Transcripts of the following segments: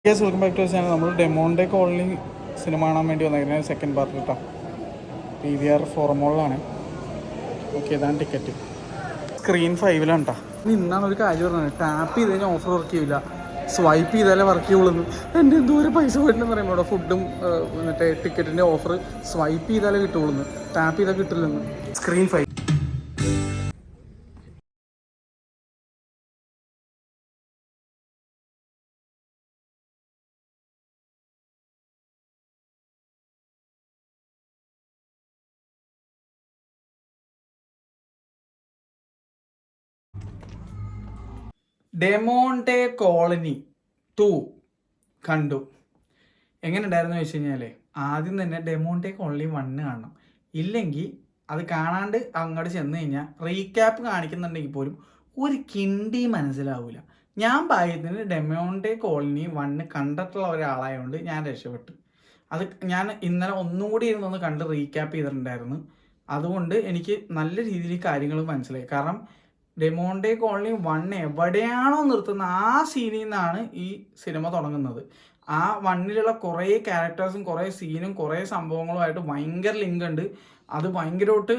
Welcome back to channel. നമ്മൾ ഡെമോണ്ടെ colony cinema കാണാൻ വേണ്ടി വന്നിരിക്കുന്നത് സെക്കൻഡ് പാർട്ട് കേട്ടോ. PVR ഫോർമോളിലാണ്. ഓക്കെ, ഇതാണ് ടിക്കറ്റ്. സ്ക്രീൻ 5-ലാണ് കേട്ടോ. ഇന്നാണ് ഒരു കാര്യം പറഞ്ഞത്, ടാപ്പ് ചെയ്ത് കഴിഞ്ഞാൽ ഓഫർ വർക്ക് ചെയ്യില്ല, സ്വൈപ്പ് ചെയ്താലേ വർക്ക് ചെയ്യുള്ളൂ. എൻ്റെ എന്തോരം പൈസ പോയിട്ടുണ്ടെന്ന് പറയുമ്പോൾ ഇവിടെ ഫുഡും മറ്റേ ടിക്കറ്റിൻ്റെ ഓഫർ സ്വൈപ്പ് ചെയ്താലേ കിട്ടുള്ളൂ, ടാപ്പ് ചെയ്താൽ കിട്ടില്ലെന്ന്. സ്ക്രീൻ 5. ഡെമോണ്ടെ കോളനി 2 കണ്ടു. എങ്ങനെ ഉണ്ടായിരുന്നു വെച്ച് കഴിഞ്ഞാൽ, ആദ്യം തന്നെ ഡെമോണ്ടെ കോളനി 1 കാണണം. ഇല്ലെങ്കിൽ അത് കാണാണ്ട് അങ്ങോട്ട് ചെന്ന് കഴിഞ്ഞാൽ റീക്യാപ്പ് കാണിക്കുന്നുണ്ടെങ്കിൽ പോലും ഒരു കിണ്ടി മനസ്സിലാവില്ല. ഞാൻ ഭാഗ്യത്തിന് ഡെമോണ്ടെ കോളനി 1 കണ്ടിട്ടുള്ള ഒരാളായതുകൊണ്ട് ഞാൻ രക്ഷപ്പെട്ടു. അത് ഞാൻ ഇന്നലെ ഒന്നും കൂടി ഇരുന്നൊന്ന് കണ്ട് റീക്യാപ്പ് ചെയ്തിട്ടുണ്ടായിരുന്നു. അതുകൊണ്ട് എനിക്ക് നല്ല രീതിയിൽ കാര്യങ്ങൾ മനസ്സിലായി. കാരണം ഡെമോണ്ടെ കോളനി 1 എവിടെയാണോ നിർത്തുന്നത് ആ സീനിൽ നിന്നാണ് ഈ സിനിമ തുടങ്ങുന്നത്. ആ 1-ലുള്ള കുറേ ക്യാരക്ടേഴ്സും കുറേ സീനും കുറേ സംഭവങ്ങളുമായിട്ട് ഭയങ്കര ലിങ്ക് ഉണ്ട്. അത് ഭയങ്കരമായിട്ട്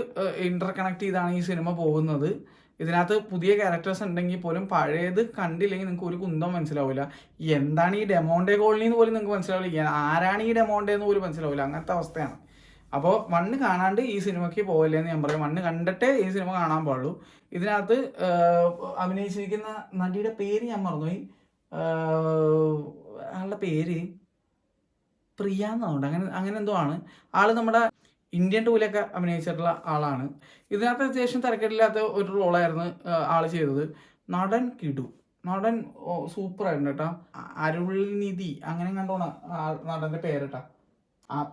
ഇൻ്റർ കണക്ട് ചെയ്താണ് ഈ സിനിമ പോകുന്നത്. ഇതിനകത്ത് പുതിയ ക്യാരക്ടേഴ്സ് ഉണ്ടെങ്കിൽ പോലും പഴയത് കണ്ടില്ലെങ്കിൽ നിങ്ങൾക്ക് ഒരു കുന്തം മനസ്സിലാവില്ല. എന്താണ് ഈ ഡെമോണ്ടെ കോളനി എന്ന് പോലും നിങ്ങൾക്ക് മനസ്സിലാവില്ല, ആരാണ് ഈ ഡെമോണ്ടെ എന്ന് പോലും മനസ്സിലാവില്ല. അങ്ങനത്തെ അവസ്ഥയാണ്. അപ്പോൾ 1 കാണാണ്ട് ഈ സിനിമയ്ക്ക് പോകില്ലെന്ന് ഞാൻ പറയും. 1 കണ്ടിട്ടേ ഈ സിനിമ കാണാൻ പാടുള്ളൂ. ഇതിനകത്ത് അഭിനയിച്ചിരിക്കുന്ന നടിയുടെ പേര് ഞാൻ മറന്നുപോയി. ആളുടെ പേര് പ്രിയ എന്നുണ്ട്, അങ്ങനെ എന്തോ ആണ്. ആള് നമ്മുടെ ഇന്ത്യൻ ടൂലൊക്കെ അഭിനയിച്ചിട്ടുള്ള ആളാണ്. ഇതിനകത്ത് അത്യാവശ്യം തിരക്കില്ലാത്ത ഒരു റോളായിരുന്നു ആള് ചെയ്തത്. നടൻ കിടു, നടൻ സൂപ്പറായിരുന്നു കേട്ടോ. അരുൾനിധി അങ്ങനെ കണ്ടോണ നടന്റെ പേരട്ടാ.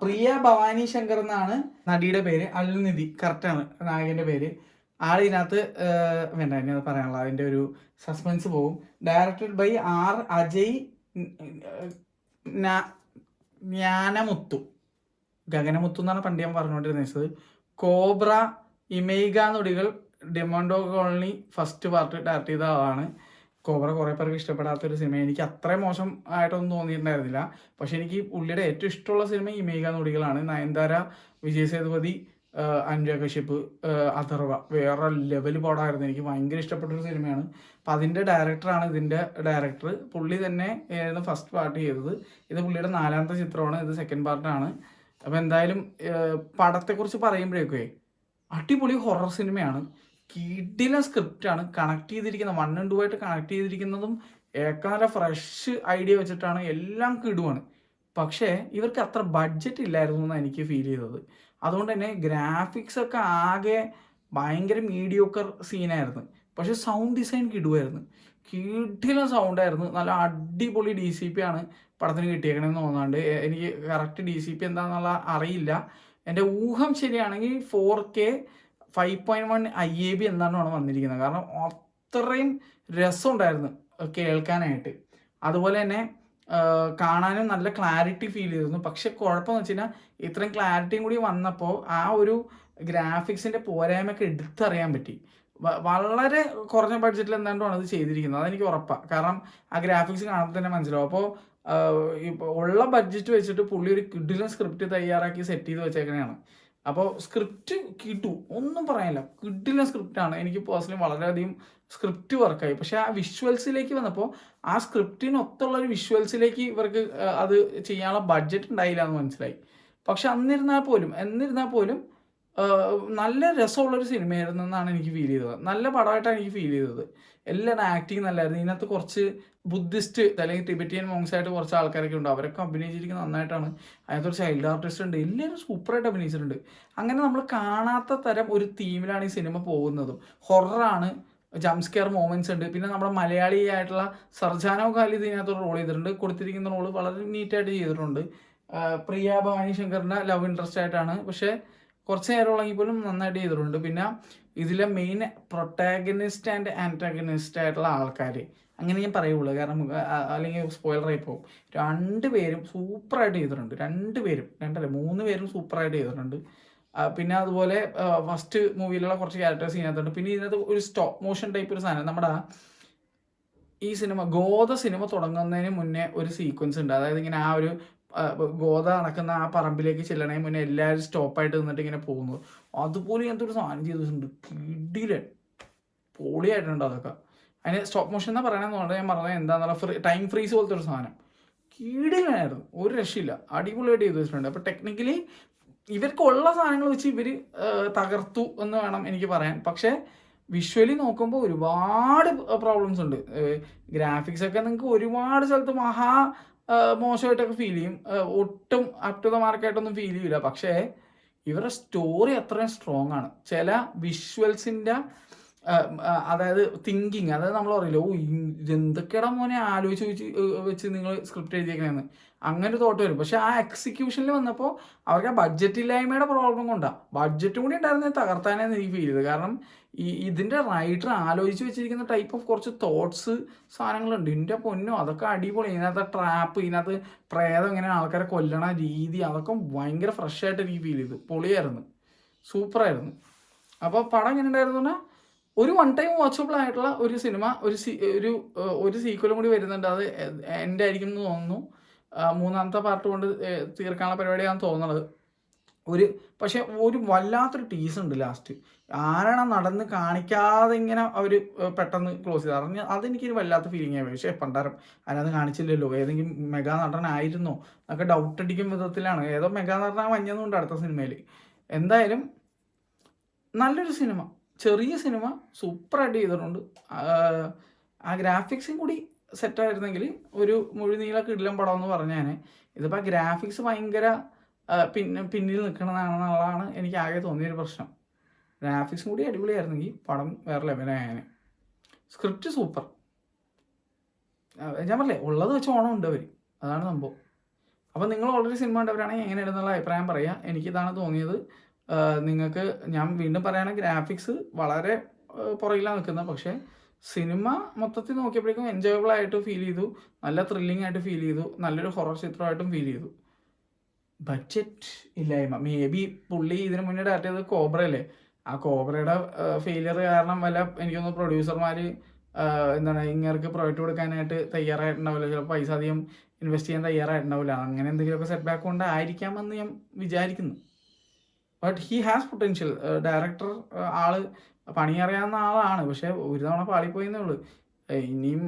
പ്രിയ ഭവാനി ശങ്കർ എന്നാണ് നടിയുടെ പേര്. അരുൾനിധി കറക്റ്റാണ് നായകന്റെ പേര്. ആളിതിനകത്ത് വേണ്ട ഇനി അത് പറയാനുള്ള അതിൻ്റെ ഒരു സസ്പെൻസ് പോകും. Directed by R. Ajay Gnanamuthu, Gaganamuthu എന്നാണ് പണ്ട് ഞാൻ പറഞ്ഞുകൊണ്ടിരുന്നത്. Cobra Imaikkaa Nodigal Demonte Colony first part direct ചെയ്ത ആളാണ്. കോബ്ര കുറേ പേർക്ക് ഇഷ്ടപ്പെടാത്തൊരു സിനിമ, എനിക്ക് അത്രയും മോശം ആയിട്ടൊന്നും തോന്നിയിട്ടുണ്ടായിരുന്നില്ല. പക്ഷെ എനിക്ക് പുള്ളിയുടെ ഏറ്റവും ഇഷ്ടമുള്ള സിനിമ ഇമൈഗ നൊടികളാണ്. നയൻതാര, വിജയ് സേതുപതി, അനുരാഗ് കശ്യപ്, അഥർവ വേറെ ലെവൽ പടമായിരുന്നു. എനിക്ക് ഭയങ്കര ഇഷ്ടപ്പെട്ടൊരു സിനിമയാണ്. അപ്പം അതിൻ്റെ ഡയറക്ടറാണ് ഇതിൻ്റെ ഡയറക്ടർ. പുള്ളി തന്നെ ആയിരുന്നു ഫസ്റ്റ് പാർട്ട് ചെയ്തത്. ഇത് പുള്ളിയുടെ 4ാമത്തെ ചിത്രമാണ്, ഇത് സെക്കൻഡ് പാർട്ടാണ്. അപ്പോൾ എന്തായാലും പടത്തെക്കുറിച്ച് പറയുമ്പോഴേക്കേ അടിപൊളി ഹൊറർ സിനിമയാണ്. കിടിലൻ സ്ക്രിപ്റ്റാണ്. കണക്ട് ചെയ്തിരിക്കുന്നത് 1 and 2 ആയിട്ട് കണക്ട് ചെയ്തിരിക്കുന്നതും ഏക്കാല ഫ്രഷ് ഐഡിയ വെച്ചിട്ടാണ്. എല്ലാം കിടുവാണ്. പക്ഷേ ഇവർക്ക് അത്ര ബഡ്ജറ്റ് ഇല്ലായിരുന്നു എന്നാണ് എനിക്ക് ഫീൽ ചെയ്തത്. അതുകൊണ്ട് തന്നെ ഗ്രാഫിക്സ് ഒക്കെ ആകെ ഭയങ്കര മീഡിയോക്കർ സീനായിരുന്നു. പക്ഷേ സൗണ്ട് ഡിസൈൻ കിടുവായിരുന്നു. കിടിലൻ സൗണ്ടായിരുന്നു. നല്ല അടിപൊളി DCP ആണ് പടത്തിന് കിട്ടിയേക്കണമെന്ന് തോന്നാണ്ട്. എനിക്ക് കറക്റ്റ് DCP എന്താണെന്നുള്ള അറിയില്ല. എൻ്റെ ഊഹം ശരിയാണെങ്കിൽ 4K 5.1 IAB എന്നാണ് വന്നിരിക്കുന്നത്. കാരണം അത്രയും രസമുണ്ടായിരുന്നു കേൾക്കാനായിട്ട്. അതുപോലെ തന്നെ കാണാനും നല്ല ക്ലാരിറ്റി ഫീൽ ചെയ്തിരുന്നു. പക്ഷെ കുഴപ്പമെന്ന് വെച്ച് കഴിഞ്ഞാൽ ഇത്രയും ക്ലാരിറ്റിയും കൂടി വന്നപ്പോൾ ആ ഒരു ഗ്രാഫിക്സിൻ്റെ പോരായ്മയൊക്കെ എടുത്തറിയാൻ പറ്റി. വളരെ കുറഞ്ഞ ബഡ്ജറ്റിൽ എന്താണ്ടാണ് അത് ചെയ്തിരിക്കുന്നത്, അതെനിക്ക് ഉറപ്പാണ്. കാരണം ആ ഗ്രാഫിക്സ് കാണുമ്പോൾ തന്നെ മനസ്സിലാവും. അപ്പോൾ ഇപ്പോൾ ഉള്ള ബഡ്ജറ്റ് വെച്ചിട്ട് പുള്ളി ഒരു കിടിലൻ സ്ക്രിപ്റ്റ് തയ്യാറാക്കി സെറ്റ് ചെയ്ത് വെച്ചേക്കണെയാണ്. അപ്പോൾ സ്ക്രിപ്റ്റ് കിട്ടു, ഒന്നും പറയാനില്ല, കിടിലൻ സ്ക്രിപ്റ്റാണ്. എനിക്ക് പേഴ്സണലി വളരെയധികം സ്ക്രിപ്റ്റ് വർക്കായി. പക്ഷേ ആ വിഷ്വൽസിലേക്ക് വന്നപ്പോൾ ആ സ്ക്രിപ്റ്റിനൊത്തുള്ളൊരു വിഷ്വൽസിലേക്ക് ഇവർക്ക് അത് ചെയ്യാനുള്ള ബഡ്ജറ്റ് ഉണ്ടായില്ല എന്ന് മനസ്സിലായി. പക്ഷെ എന്നിരുന്നാൽ പോലും നല്ല രസമുള്ളൊരു സിനിമയായിരുന്നു എന്നാണ് എനിക്ക് ഫീൽ ചെയ്തത്. നല്ല പടമായിട്ടാണ് എനിക്ക് ഫീൽ ചെയ്തത്. എല്ലാവരും ആക്ടിങ് നല്ലായിരുന്നു. ഇതിനകത്ത് കുറച്ച് ബുദ്ധിസ്റ്റ് അല്ലെങ്കിൽ ടിബറ്റിയൻ മോങ്സ് ആയിട്ട് കുറച്ച് ആൾക്കാരൊക്കെ ഉണ്ട്. അവരൊക്കെ അഭിനയിച്ചിരിക്കുന്നത് നന്നായിട്ടാണ്. അതിനകത്തൊരു ചൈൽഡ് ആർട്ടിസ്റ്റ് ഉണ്ട്. എല്ലാവരും സൂപ്പറായിട്ട് അഭിനയിച്ചിട്ടുണ്ട്. അങ്ങനെ നമ്മൾ കാണാത്ത തരം ഒരു തീമിലാണ് ഈ സിനിമ പോകുന്നതും. ഹൊററാണ്, ജംപ് സ്കെയർ മൊമെന്റ്സ് ഉണ്ട്. പിന്നെ നമ്മുടെ മലയാളി ആയിട്ടുള്ള സർജാനോ ഖാലിദ് ഇതിനകത്ത് റോൾ ചെയ്തിട്ടുണ്ട്. കൊടുത്തിരിക്കുന്ന റോള് വളരെ നീറ്റായിട്ട് ചെയ്തിട്ടുണ്ട്. പ്രിയ ഭവാനി ശങ്കറിൻ്റെ ലവ് ഇൻട്രസ്റ്റ് ആയിട്ടാണ്. പക്ഷേ കുറച്ച് നേരം ഉള്ളെങ്കിൽ പോലും നന്നായിട്ട് ചെയ്തിട്ടുണ്ട്. പിന്നെ ഇതിലെ മെയിൻ പ്രൊട്ടാഗനിസ്റ്റ് ആൻഡ് ആൻറ്റാഗനിസ്റ്റ് ആയിട്ടുള്ള ആൾക്കാർ, അങ്ങനെ ഞാൻ പറയുള്ളൂ, കാരണം അല്ലെങ്കിൽ സ്പോയിലറായി പോകും. 2 പേരും സൂപ്പറായിട്ട് ചെയ്തിട്ടുണ്ട്. 2 പേരും 3 പേരും സൂപ്പറായിട്ട് ചെയ്തിട്ടുണ്ട്. പിന്നെ അതുപോലെ ഫസ്റ്റ് മൂവിയിലുള്ള കുറച്ച് ക്യാരക്ടേഴ്സ് ഇതിനകത്തുണ്ട്. പിന്നെ ഇതിനകത്ത് ഒരു സ്റ്റോപ്പ് മോഷൻ ടൈപ്പ് ഒരു സാധനം, നമ്മുടെ ഈ ഗോദ സിനിമ തുടങ്ങുന്നതിന് മുന്നേ ഒരു സീക്വൻസ് ഉണ്ട്. അതായത് ഇങ്ങനെ ആ ഒരു ഗോദ നടക്കുന്ന ആ പറമ്പിലേക്ക് ചെല്ലണേ മുന്നേ എല്ലാവരും സ്റ്റോപ്പായിട്ട് നിന്നിട്ട് ഇങ്ങനെ പോകുന്നത്. അതുപോലെ ഇങ്ങനത്തെ ഒരു സാധനം ചെയ്തിട്ടുണ്ട്. കിടിലൻ പൊളിയായിട്ടുണ്ട് അതൊക്കെ. അതിന് സ്റ്റോപ്പ് മോഷൻ എന്നാ പറയണമെന്ന് പറഞ്ഞാൽ ഞാൻ പറഞ്ഞത് എന്താണെന്നുള്ള ടൈം ഫ്രീസ് പോലത്തെ ഒരു സാധനം കിടിലനായിരുന്നു. ഒരു രക്ഷയില്ല, അടിപൊളിയായിട്ട് ചെയ്ത് വെച്ചിട്ടുണ്ട്. അപ്പോൾ ടെക്നിക്കലി ഇവർക്കുള്ള സാധനങ്ങൾ വെച്ച് ഇവർ തകർത്തു എന്ന് വേണം എനിക്ക് പറയാൻ. പക്ഷേ വിഷ്വലി നോക്കുമ്പോൾ ഒരുപാട് പ്രോബ്ലംസ് ഉണ്ട്. ഗ്രാഫിക്സ് ഒക്കെ നിങ്ങൾക്ക് ഒരുപാട് സ്ഥലത്ത് മോശമായിട്ടൊക്കെ ഫീൽ ചെയ്യും. ഒട്ടും അപ് ടു ദ മാർക്കായിട്ടൊന്നും ഫീൽ ചെയ്യില്ല. പക്ഷേ ഇവരുടെ സ്റ്റോറി അത്രയും സ്ട്രോങ് ആണ്. ചില വിഷ്വൽസിൻ്റെ അതായത് തിങ്കിങ്, അതായത് നമ്മൾ പറയില്ല എന്തൊക്കെയാടാ മോനെ ആലോചിച്ച് വെച്ച് നിങ്ങൾ സ്ക്രിപ്റ്റ് എഴുതിയേക്കണെന്ന്, അങ്ങനെ തോട്ട് വരും. പക്ഷെ ആ എക്സിക്യൂഷനിൽ വന്നപ്പോൾ അവർക്ക് ആ ബഡ്ജറ്റ് ഇല്ലായ്മയുടെ പ്രോബ്ലം കൊണ്ടാണ്. ബഡ്ജറ്റും കൂടി ഉണ്ടായിരുന്നത് തകർത്താനെന്ന് എനിക്ക് ഫീൽ ചെയ്തത്. കാരണം ഇതിൻ്റെ റൈറ്റർ ആലോചിച്ച് വെച്ചിരിക്കുന്ന ടൈപ്പ് ഓഫ് കുറച്ച് തോട്ട്സ് സാധനങ്ങളുണ്ട്. ഇതിൻ്റെ പൊന്നോ അതൊക്കെ അടിപൊളി. ഇതിനകത്ത് ട്രാപ്പ്, ഇതിനകത്ത് പ്രേതം ഇങ്ങനെ ആൾക്കാരെ കൊല്ലണ രീതി, അതൊക്കെ ഭയങ്കര ഫ്രഷ് ആയിട്ട് എനിക്ക് ഫീൽ ചെയ്തു. പൊളിയായിരുന്നു, സൂപ്പറായിരുന്നു. അപ്പോൾ പടം എങ്ങനെ ഉണ്ടായിരുന്നു പറഞ്ഞാൽ ഒരു വൺ ടൈം വാച്ചബിൾ ആയിട്ടുള്ള ഒരു സിനിമ. ഒരു സീക്വലും കൂടി വരുന്നുണ്ട്, അത് എൻ്റെ ആയിരിക്കും എന്ന് തോന്നുന്നു. മൂന്നാമത്തെ പാർട്ട് കൊണ്ട് തീർക്കാനുള്ള പരിപാടിയാണെന്ന് തോന്നുന്നത്. പക്ഷെ ഒരു വല്ലാത്തൊരു ടീസ് ഉണ്ട് ലാസ്റ്റ്. ആരാണ് നടന്ന് കാണിക്കാതെ ഇങ്ങനെ അവർ പെട്ടെന്ന് ക്ലോസ് ചെയ്ത് അറിഞ്ഞ് അതെനിക്കൊരു വല്ലാത്ത ഫീലിംഗ് ആയി. പക്ഷേ പണ്ടാരം അതിനകത്ത് കാണിച്ചില്ലല്ലോ, ഏതെങ്കിലും മെഗാ നടനായിരുന്നോ എന്നൊക്കെ ഡൗട്ട് അടിക്കും വിധത്തിലാണ്. ഏതോ മെഗാ നടനാ മഞ്ഞെന്നുണ്ട് അടുത്ത സിനിമയിൽ. എന്തായാലും നല്ലൊരു സിനിമ, ചെറിയ സിനിമ, സൂപ്പറായിട്ട് ചെയ്തിട്ടുണ്ട്. ആ ഗ്രാഫിക്സും കൂടി സെറ്റായിരുന്നെങ്കിൽ ഒരു മുഴുനീളൊക്കെ ഇടലും പടം എന്ന് പറഞ്ഞാൽ. ഇതിപ്പോൾ ഗ്രാഫിക്സ് ഭയങ്കര പിന്നിൽ നിൽക്കണമെന്നുള്ളതാണ് എനിക്ക് ആകെ തോന്നിയൊരു പ്രശ്നം. ഗ്രാഫിക്സും കൂടി അടിപൊളിയായിരുന്നെങ്കിൽ പടം വേറെ ലെവലായാണ്. Script super. ഞാൻ പറഞ്ഞേ ഉള്ളത് വെച്ച് ഓണം ഉണ്ട് അവർ, അതാണ് സംഭവം. അപ്പോൾ നിങ്ങൾ ഓൾറെഡി സിനിമ കണ്ടവരാണെങ്കിൽ എങ്ങനെയാണെന്നുള്ള അഭിപ്രായം പറയുക. എനിക്കിതാണ് തോന്നിയത്. നിങ്ങൾക്ക് ഞാൻ വീണ്ടും പറയുകയാണെങ്കിൽ ഗ്രാഫിക്സ് വളരെ പുറകിലാണ് നിൽക്കുന്നത്. പക്ഷേ സിനിമ മൊത്തത്തിൽ നോക്കിയപ്പോഴേക്കും എൻജോയബിൾ ആയിട്ട് ഫീൽ ചെയ്തു, നല്ല ത്രില്ലിംഗ് ആയിട്ട് ഫീൽ ചെയ്തു, നല്ലൊരു ഹൊറർ ചിത്രമായിട്ടും ഫീൽ ചെയ്തു. ബഡ്ജറ്റ് ഇല്ലായ്മ, മേ ബി പുള്ളി ഇതിന് മുന്നേ ഡയറക്റ്റ് ചെയ്തത് കോബ്രയല്ലേ, ആ കോബ്രയുടെ ഫെയിലിയർ കാരണം വല്ല എനിക്കൊന്ന് പ്രൊഡ്യൂസർമാർ എന്താണ് ഇങ്ങർക്ക് പ്രൊജക്റ്റ് കൊടുക്കാനായിട്ട് തയ്യാറായിട്ടുണ്ടാവില്ല, ചിലപ്പോൾ പൈസ അധികം ഇൻവെസ്റ്റ് ചെയ്യാൻ തയ്യാറായിട്ടുണ്ടാവില്ല. അങ്ങനെ എന്തെങ്കിലുമൊക്കെ സെറ്റ് ബാക്ക് കൊണ്ടായിരിക്കാമെന്ന് ഞാൻ വിചാരിക്കുന്നു. But he has potential. Director ആള് പണിയറിയാവുന്ന ആളാണ്. പക്ഷെ ഒരു തവണ പാളിപ്പോയെന്നേ ഉള്ളൂ. ഇനിയും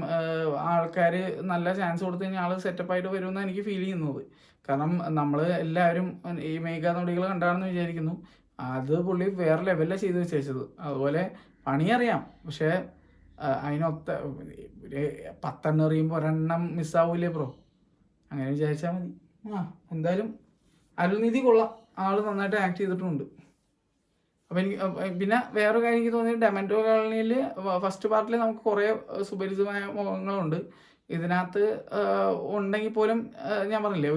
ആൾക്കാർ നല്ല ചാൻസ് കൊടുത്തു കഴിഞ്ഞാൽ ആൾ സെറ്റപ്പായിട്ട് വരുമെന്നാണ് എനിക്ക് ഫീൽ ചെയ്യുന്നത്. കാരണം നമ്മൾ എല്ലാവരും ഈ മേഘാനൊടികൾ കണ്ടാണെന്ന് വിചാരിക്കുന്നു. അത് പുള്ളി വേറെ ലെവലിലാണ് ചെയ്ത് വെച്ചത്. അതുപോലെ പണിയറിയാം, പക്ഷേ അതിനൊത്ത 10 എറിയുമ്പോൾ 1 മിസ്സാവൂലേ ബ്രോ, അങ്ങനെ വിചാരിച്ചാൽ മതി. എന്തായാലും അരുൾനിധി കൊള്ളാം, ആൾ നന്നായിട്ട് ആക്ട് ചെയ്തിട്ടുണ്ട്. അപ്പം എനിക്ക് പിന്നെ വേറൊരു കാര്യം എനിക്ക് തോന്നിയത് ഡെമൻറ്റോ കോളനിയിൽ ഫസ്റ്റ് പാർട്ടിൽ നമുക്ക് കുറേ സുപരിചിതമായ മുഖങ്ങളുണ്ട്. ഇതിനകത്ത് ഉണ്ടെങ്കിൽ പോലും ഞാൻ പറഞ്ഞില്ലേ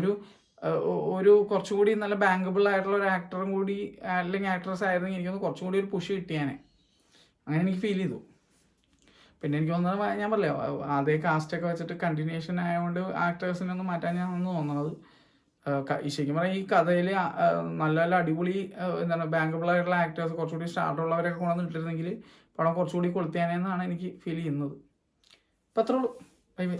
ഒരു കുറച്ചുകൂടി നല്ല ബാങ്കബിൾ ആയിട്ടുള്ള ഒരു ആക്ടറും കൂടി അല്ലെങ്കിൽ ആക്ട്രസ് ആയിരുന്നെങ്കിൽ എനിക്കൊന്ന് കുറച്ചും കൂടി ഒരു പുഷ് കിട്ടിയാനെ, അങ്ങനെ എനിക്ക് ഫീൽ ചെയ്തു. പിന്നെ എനിക്ക് തോന്നുന്നത് ഞാൻ പറഞ്ഞില്ലേ അതേ കാസ്റ്റൊക്കെ വെച്ചിട്ട് കണ്ടിന്യൂഷൻ ആയതുകൊണ്ട് ആക്ടേഴ്സിനൊന്നും മാറ്റാൻ ഞാനൊന്നും തോന്നുന്നത്. ശരിക്കും പറഞ്ഞാൽ ഈ കഥയിൽ നല്ല നല്ല അടിപൊളി എന്താണ് ബാങ്കബിൾ ആയിട്ടുള്ള ആക്ടേഴ്സ് കുറച്ചുകൂടി സ്റ്റാർട്ടുള്ളവരൊക്കെ കൊണ്ടുവന്ന് ഇട്ടിരുന്നെങ്കിൽ പടം കുറച്ചുകൂടി കൊളുത്തിയാനെന്നാണ് എനിക്ക് ഫീൽ ചെയ്യുന്നത്. അപ്പം അത്രേ ഉള്ളൂ. Bye bye.